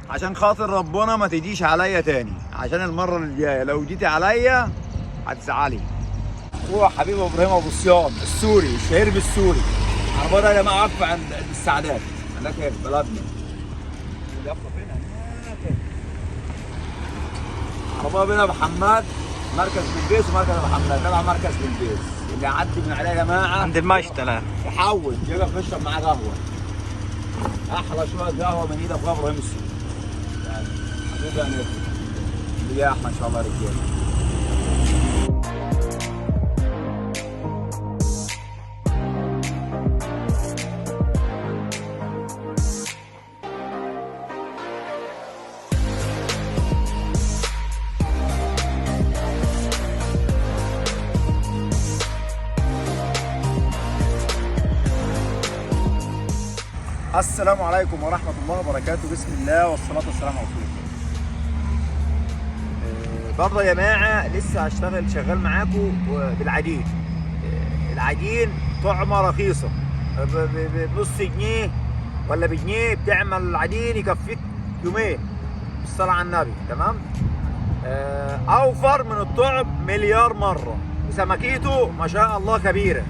عشان خاطر ربنا ما تجيش عليا تاني، عشان المره اللي جايه لو جيتي عليا هتزعلي. هو حبيب ابراهيم ابو صيام السوري الشهير بالسوري. العربيه ده يا جماعه واقفه عند السعدات هناك في بلدنا. واقفه فين هناك؟ عربيه بين ابو حماد مركز بلبيس ومركز ابو حماد تبع مركز بلبيس. اللي يعدي من عليه يا جماعه عند المشتلة يحول يقف يشرب معاه قهوه. احلى شويه قهوه من ايد ابو ابراهيم السوري. حبيبي انا يا احمد ان شاء الله رجاله. السلام عليكم ورحمة الله وبركاته. بسم الله والصلاة والسلام على رسول الله. برضه يا جماعة لسه شغال معاكم بالعجين. العجين طعمة رخيصة بنص جنيه ولا بجنيه بتعمل العجين يكفيك يومين بالصلاة على النبي. تمام. أوفر من الطعم مليار مرة وسمكيته ما شاء الله كبيرة.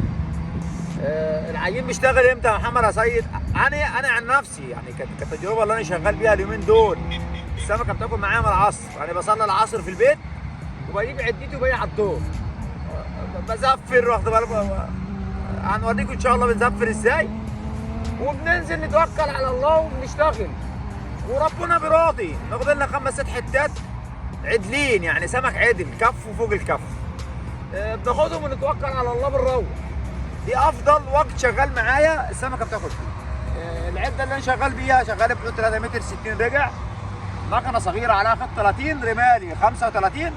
العجين بيشتغل امتى يا محمد يا سيد؟ انا عن نفسي يعني كتجربه اللي انا شغال بيها اليومين دول السمكه بتاكل معايا من العصر. يعني بصلي العصر في البيت وبجيب عدتي وباجي على الدور بزفر. واخد بالك هنوريكم ان شاء الله بنزفر ازاي وبننزل نتوكل على الله وبنشتغل وربنا براضي. ناخد لنا 5 6 حتات عدلين يعني سمك عدل كف وفوق الكف بناخدهم ونتوكل على الله بنروح. دي افضل وقت شغال معايا السمكه بتاكل فيه. العده اللي انا شغال بيها شغاله بحدود 3 متر 60 رجع. مكنه صغيره عليها خط 30 رمالي 35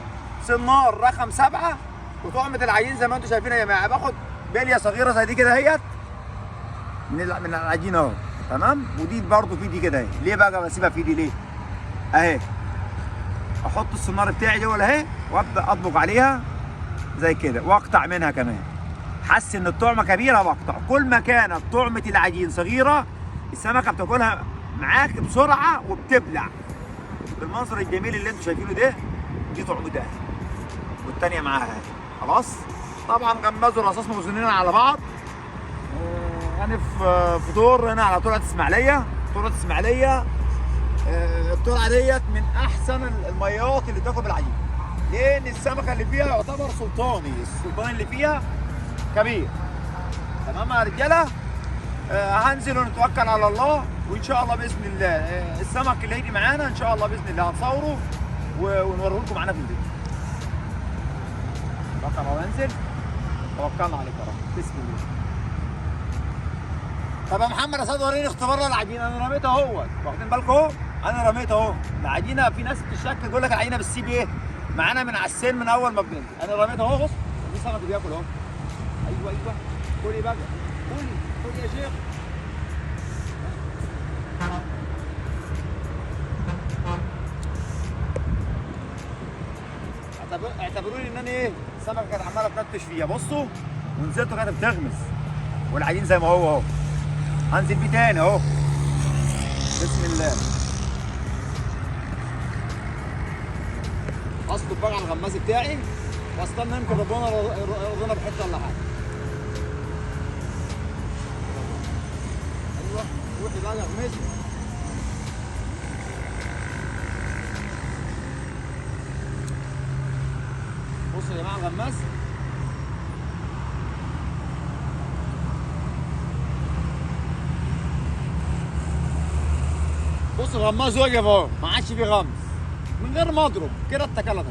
سنار رقم 7 وطعمه العجين زي ما انتم شايفين يا جماعه. باخد بليه صغيره زي دي كده اهيت من العجين اهو. تمام. ودي برضه في دي كده اهي. ليه بقى بسيبها في دي ليه؟ اهي احط السنار بتاعي جوه اهي وابدا اطبق عليها زي كده واقطع منها كمان. حس ان الطعمه كبيره بقطع. كل ما كانت طعمه العجين صغيره السمكه بتاكلها معاك بسرعه وبتبلع بالمنظر الجميل اللي انتم شايفينه ده. دي طعمتها والثانيه معاها خلاص. طبعا غمزوا الرصاص موزونين على بعض. انا في دور هنا على طلعه اسماعيليه. طلعه اسماعيليه الطلعه ديت من احسن الميات اللي تاكل بالعجين لان السمكه اللي فيها يعتبر سلطاني. السلطان اللي فيها كبير. تمام يا رجاله. هنزل ونتوكل على الله وان شاء الله باذن الله السمك اللي هيجي معانا ان شاء الله باذن الله هنصوره ونوريه لكم معانا في الفيديو. توكل على ننزل توكلنا عليك يا رب. بسم الله. طب يا محمد يا سيد وريني اختبار العجين. انا رميت اهوت. واخدين بالكم اهو انا رميت اهو. العجينه في ناس بتشكل تقول لك العجينه بالسي بي ايه معانا من على السن من اول ما بننزل. انا رميت اهو. بص دي سمك بياكل اهو. ايوه كلي بقى كلي يا شيخ. اعتبروني ان انا ايه السمكه كانت عماله تنتش فيها. بصوا ونزلت كانت بتغمز والعجين زي ما هو اهو. هنزل بيه تاني اهو. بسم الله. اصلب بقى على الغماز بتاعي واستنى يمكن ربنا يرضينا بحته ولا حاجه. ايوه روحي بقى اغمزي. بصوا يا جماعه الغماز بص الغماز واقف اهو ما عادش فيه غمز من غير ما اضرب كده اتكل اهو.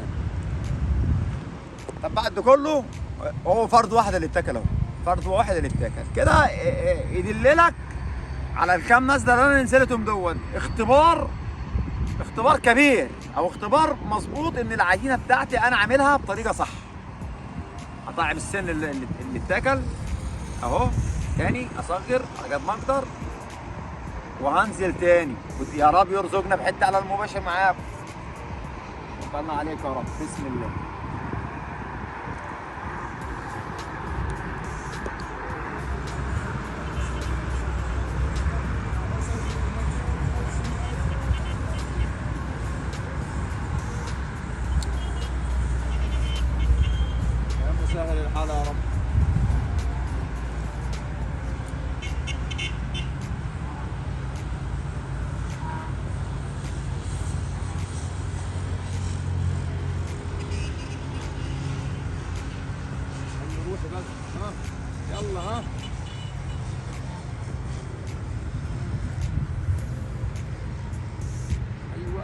طب بعد كله هو فرد واحد اللي اتكل اهو. فرد واحد اللي اتكل كده يدللك على الكام ناس ده اللي انا نزلتهم دول. اختبار كبير او اختبار مظبوط ان العجينه بتاعتي انا عاملها بطريقه صح. اطعم السن اللي اتاكل اهو. تاني اصغر على قد ما اقدر وهنزل تاني. يا رب يرزقنا بحته على المباشر معاكم. توكلنا عليك يا رب. بسم الله.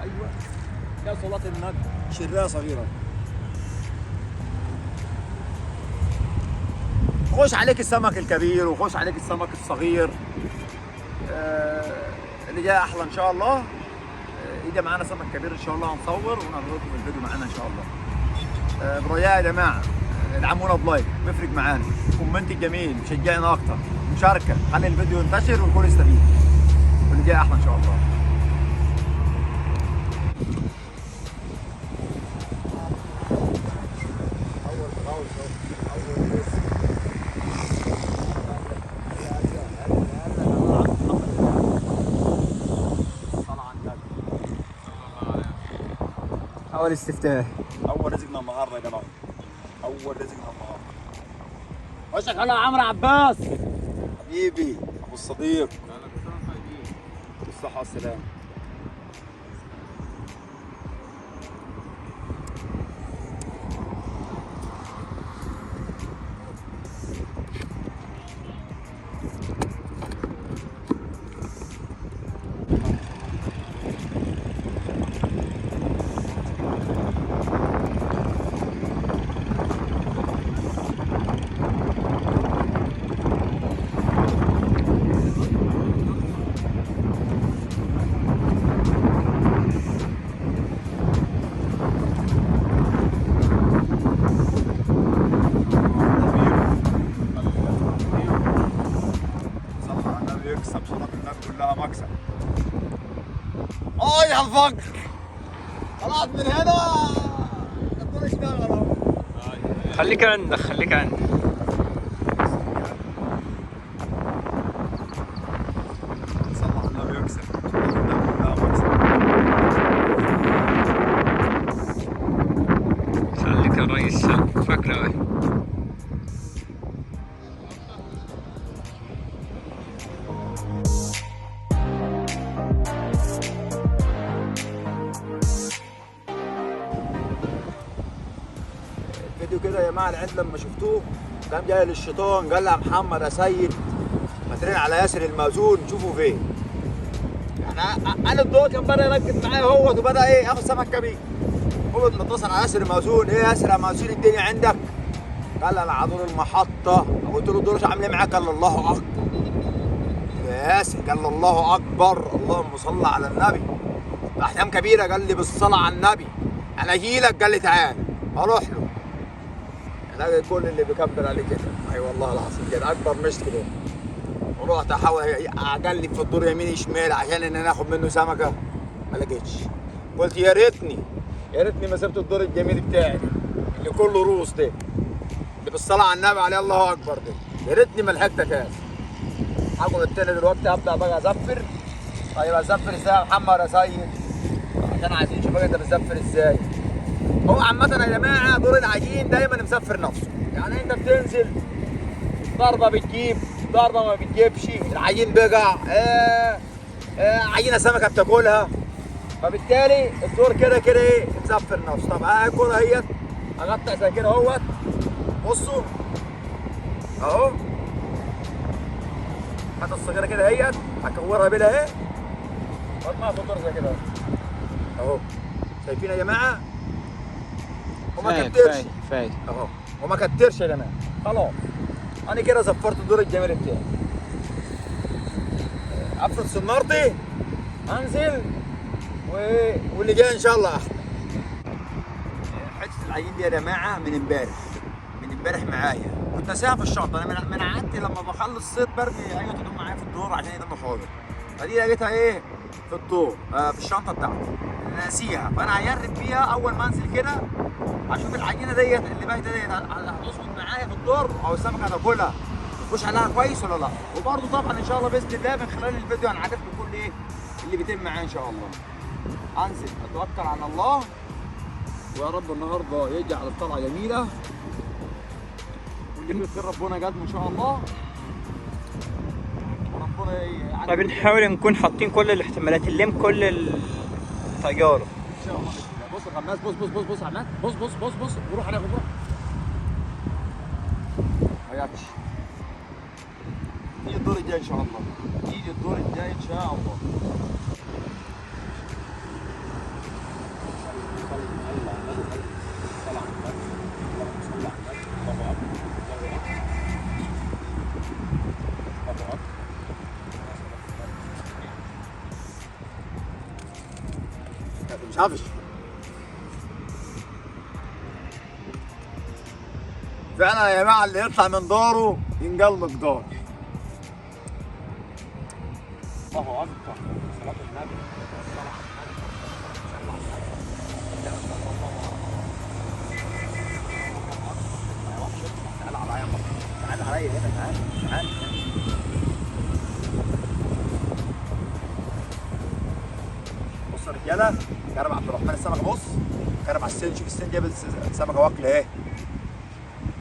ايوه يا صلاة النبي شرايه صغيره. خش عليك السمك الكبير وخش عليك السمك الصغير. اللي جاي احلى ان شاء الله. يجي معانا سمك كبير ان شاء الله هنصور ونعرض لكم الفيديو معانا ان شاء الله. برجاء يا جماعه ادعمونا بلايك بيفرق معانا، كومنت الجميل بيشجعنا اكتر، مشاركه خلي الفيديو ينتشر والكل يستفيد، واللي جاي احلى ان شاء الله. اول استفتاح، اول رزقنا النهارده يا جماعه، اول رزقنا النهارده. وشك على عمرو عباس حبيبي ابو الصديق. بالصحه والسلامه. يكسب صلاة النبي كلها مكسب. يا الفقر طلعت من هنا الدور اشتغل اهو. خليك عندك خليك عندك. صلاة النبي يكسب صلاة النبي كلها مكسب. خليك يا ريس فكرة. الفيديو كده يا جماعه العيد لما شفتوه كان جاي للشيطان قال لها محمد يا سيد فاترين على ياسر المأذون شوفوا فين. يعني انا الضوء كان بدا يركز معايا هو وبدا ايه ياخد سمك كبير. هو متصل على ياسر المأذون، ايه ياسر المأذون الدنيا عندك؟ قال لي انا عدور المحطه. قلت له دول عامل ايه معاك؟ قال الله اكبر يا ياسر. قال له الله اكبر اللهم صل على النبي. احلام كبيره قال لي بالصلاه على النبي انا اجي لك. قال لي تعال اروح له الاقي كل اللي بيكبر عليه كده. اي والله العظيم كده اكبر مشكله. ورحت احاول اقلب في الدور يمين شمال عشان ان انا اخد منه سمكه ما لقيتش. قلت يا ريتني ما سبت الدور الجميل بتاعي اللي كله روس ده اللي بالصلاه على النبي عليه الله اكبر ده. يا ريتني ما لحقت اكاس. هاخد التاني دلوقتي هبدا بقى ازفر. طيب ازفر ازاي يا محمد يا سيد؟ عشان عايزين نشوف انت بتزفر ازاي. هو عامة يا جماعة دور العجين دايما مسفر نفسه، يعني انت بتنزل ضربة بتجيب ضربة ما بتجيبش، العجين بقع عجينة سمكة بتاكلها، فبالتالي الدور كده كده ايه مسفر نفسه. طب الكورة اهيت اقطع زي كده اهوت. بصوا اهو حتى الصغيرة كده اهيت هكورها بيها اهي وارميها في الدور زي كده اهو. شايفين يا جماعة؟ وما كترش كفايه اهو وما كترش يا جماعه. خلاص انا كده زفرت الدور الجميل بتاعي. افرد سنارتي انزل واللي جاي ان شاء الله احلى. حته العجين دي يا جماعه من امبارح معايا كنت اسيبها في الشنطه. انا من عادتي لما بخلص صيد برمي ايوه تدوم معايا في الدور عشان يدم حاضر. فدي لقيتها ايه في الدور في الشنطه بتاعتي ناسيها. فانا هجرب فيها اول ما انزل كده اشوف العجينه ديت اللي بايته ديت هتظبط معايا في الدور او السمكه هتاكلها تخش عليها كويس ولا لا. وبرده طبعا ان شاء الله باذن الله من خلال الفيديو هنعرفكم كل ايه اللي بيتم معايا ان شاء الله. انزل اتوكل على الله ويا رب النهارده يجعل الطلعه جميله واللي بيخير ربنا قدمه ان شاء الله. ربنا يعني بنحاول نكون حاطين كل الاحتمالات نلم كل التجارب ان شاء الله. بص يا غماس بص يا عماد بص وروح هناخد روح. ما جاتش. تيجي الدور الجاي ان شاء الله. تيجي الدور الجاي ان شاء الله. مش عفش. فعلا يا جماعه اللي يطلع من داره ينقلب دار. الله اكبر. صلاه النبي. تعال عليا تعال عليا هنا تعال. بص يا رجاله، كرم عبد الرحمن السمكه. بص كرم على السن، شوف السن جاب السمكه واكله ايه.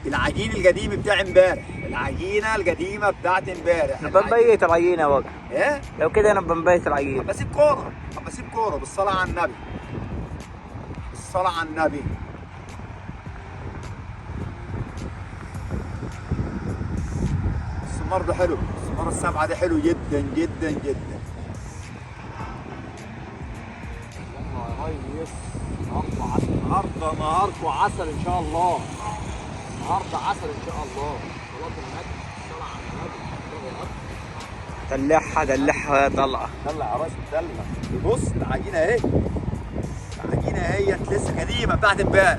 العجين القديم بتاع امبارح، العجينه القديمه بتاعت امبارح. بنبيت العجينه يا بقى. ايه؟ لو كده انا بنبيت العجينه. بسيب كوره، بسيب كوره بالصلاه على النبي. بالصلاه على النبي. السمار ده حلو، السمار السبعه ده حلو جدا جدا جدا. يلا يا ريس، النهارده نهاركم عسل ان شاء الله. النهارده عسل ان شاء الله. صلاه النبي، الصلاه على النبي. دلعها دلعها يا طلعه. دلع يا ريس دلع. بص العجينه اهي، العجينه اهي لسه قديمه بتاعت امبارح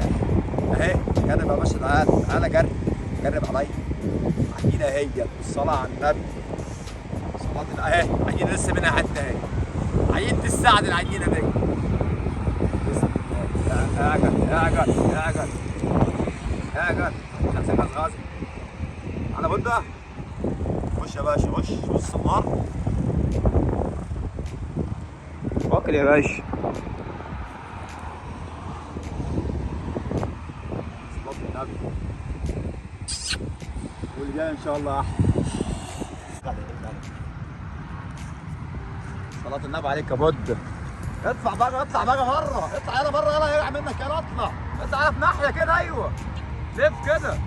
اهي. جرب يا باشا، تعالى جرب عليا. عجينه اهي بالصلاه على النبي. صلاه اهي، عجينه لسه منها حته اهي. عجينه السعد العجينه دي. اقعد خمسة غازي على بده. خش يا باشا، خش شوف السمار. واكل يا باشا. صلاة النبي. واللي جاي ان شاء الله احلى. صلاة النبي عليك يا بود. اطلع بقى، اطلع بقى بره، اطلع يلا بره، يلا يقع منك، يلا اطلع، اطلع في ناحية كده. ايوه لف كده،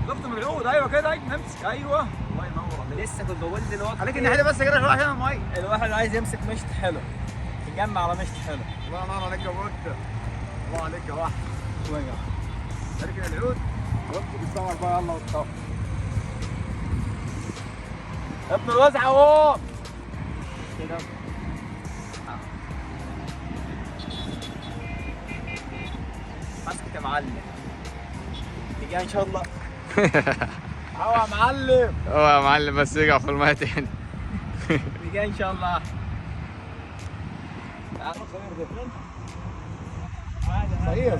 لفت من العود. ايوه كده، امسك. ايوه الله ينور عليك. لسه كنت بقول دلوقتي عليك الناحية بس كده، شوية هنا المي. الواحد عايز يمسك مشط حلو، يجمع على مشط حلو. الله ينور عليك يا بود. الله عليك يا واحد. شوية اركن العود وامسك السمر بقى، يلا والطف. ابن الوزعة اهو كده ماسك يا معلم. تيجي ان شاء الله. اهو يا معلم. هو يا معلم بس يقع في الماء تاني. تيجي ان شاء الله. صغير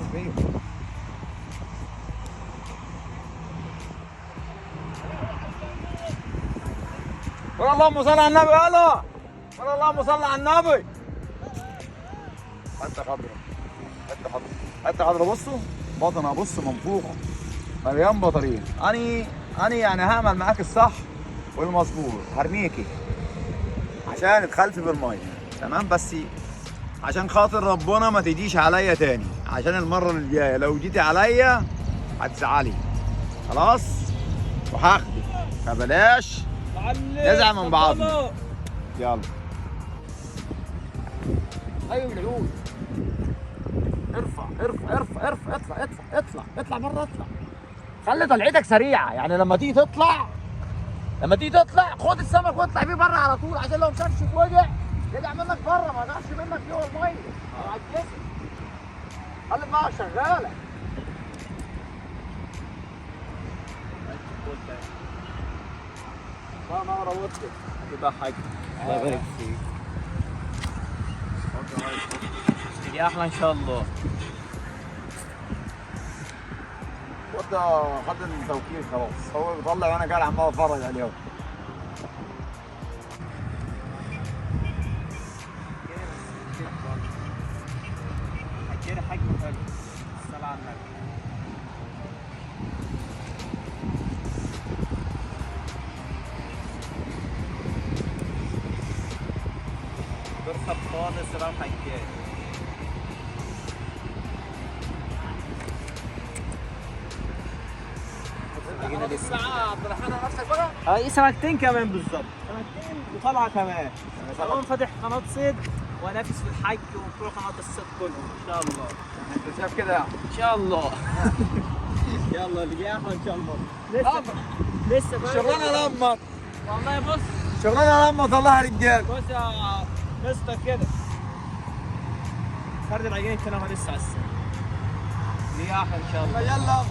قول اللهم صل على النبي. يلا قول اللهم صل على النبي. حتى خضره بصوا بطنها، بص منفوخه مليان بطارين. اني يعني هعمل معاك الصح والمظبوط، هرميكي عشان تخلفي بالميه تمام. بس عشان خاطر ربنا ما تجيش عليا تاني، عشان المره اللي جايه لو جيتي عليا هتزعلي خلاص وهاخدك، فبلاش نزعل من بعضنا. يلا ايوه العود. اطلع بره، اطلع. خلي طلعتك سريعه، يعني لما تيجي تطلع خد السمك واطلع بيه بره على طول، عشان لو مشافش وجع منك بره، ما يقعش منك جوه الميه او على الجسم. خلي دماغك شغاله. الله ينور وسطك. تبقى حاجه. الله يبارك فيك. تيجي احلى ان شاء الله. وده خد التوكيل خلاص، هو بيطلع وانا قاعد عمال اتفرج عليه. هتجري حجمه حلو. الصلاة على النبي. ترسب خالص رايح الجاي. عبد الرحمن نفسك بقى؟ اي سمكتين كمان بالظبط، سمكتين وطلعه كمان. كمان فاتح قناه صيد وانافس في الحج وبتوع قناه الصيد كلهم ان شاء الله. انت شايف كده يعني؟ ان شاء الله. يلا اللي جاي احلى ان شاء الله. لسه شغلانه لمط والله. بص شغلانه لمط والله يا رجال. بص يا مستر كده. فرد العجين الكلام لسه هسه. لياحة ان شاء الله. يلا